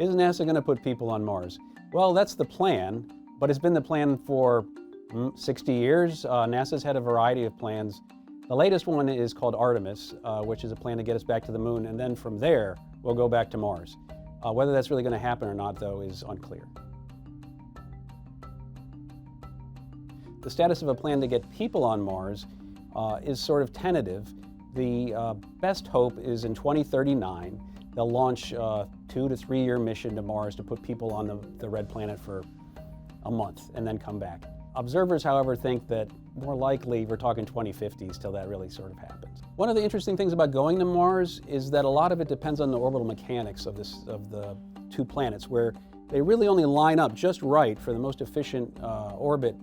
Is NASA going to put people on Mars? Well, that's the plan, but it's been the plan for 60 years. NASA's had a variety of plans. The latest one is called Artemis, which is a plan to get us back to the moon, and then from there, we'll go back to Mars. Whether that's really going to happen or not, though, is unclear. The status of a plan to get people on Mars is sort of tentative. The best hope is in 2039. They'll launch a 2 to 3 year mission to Mars to put people on the red planet for a month and then come back. Observers, however, think that more likely we're talking 2050s till that really sort of happens. One of the interesting things about going to Mars is that a lot of it depends on the orbital mechanics of the two planets, where they really only line up just right for the most efficient orbit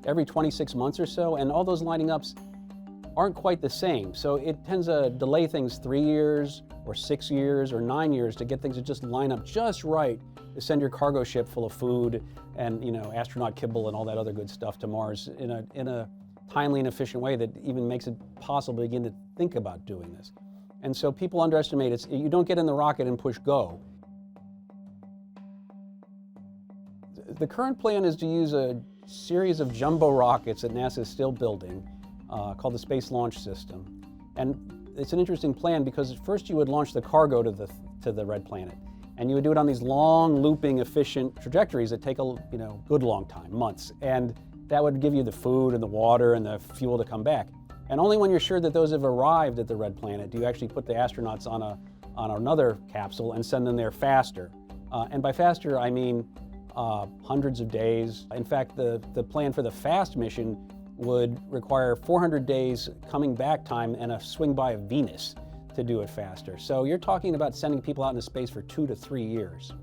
every 26 months or so, and all those lining ups aren't quite the same. So it tends to delay things 3 years or 6 years or 9 years to get things to just line up just right to send your cargo ship full of food and astronaut kibble and all that other good stuff to Mars in a timely and efficient way that even makes it possible to begin to think about doing this. And so people underestimate it. You don't get in the rocket and push go. The current plan is to use a series of jumbo rockets that NASA is still building called the Space Launch System. And it's an interesting plan because at first you would launch the cargo to the red planet. And you would do it on these long, looping, efficient trajectories that take a good long time, months. And that would give you the food and the water and the fuel to come back. And only when you're sure that those have arrived at the red planet do you actually put the astronauts on another capsule and send them there faster. And by faster, I mean hundreds of days. In fact, the plan for the FAST mission would require 400 days coming back time and a swing by of Venus to do it faster. So you're talking about sending people out into space for 2 to 3 years.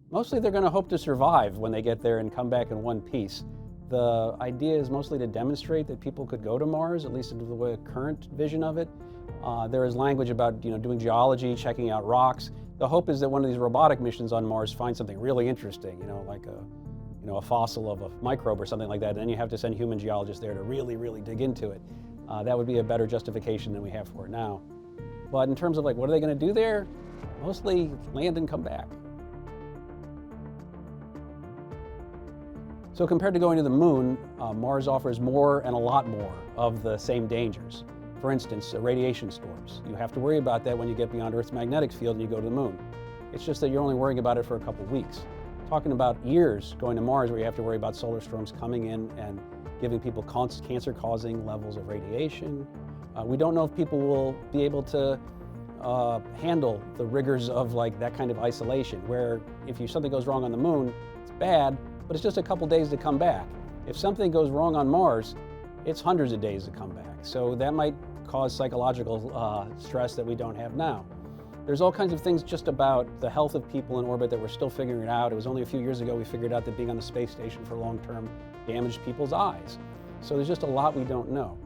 Mostly they're going to hope to survive when they get there and come back in one piece. The idea is mostly to demonstrate that people could go to Mars, at least into the current vision of it. There is language about doing geology, checking out rocks. The hope is that one of these robotic missions on Mars finds something really interesting, like a fossil of a microbe or something like that, and then you have to send human geologists there to really, really dig into it. That would be a better justification than we have for it now. But in terms of what are they going to do there? Mostly land and come back. So compared to going to the moon, Mars offers more and a lot more of the same dangers. For instance, radiation storms. You have to worry about that when you get beyond Earth's magnetic field and you go to the moon. It's just that you're only worrying about it for a couple weeks. Talking about years going to Mars where you have to worry about solar storms coming in and giving people cancer-causing levels of radiation. We don't know if people will be able to handle the rigors of that kind of isolation, where if something goes wrong on the moon, it's bad, but it's just a couple days to come back. If something goes wrong on Mars, it's hundreds of days to come back. So that might cause psychological stress that we don't have now. There's all kinds of things just about the health of people in orbit that we're still figuring out. It was only a few years ago we figured out that being on the space station for long term damaged people's eyes. So there's just a lot we don't know.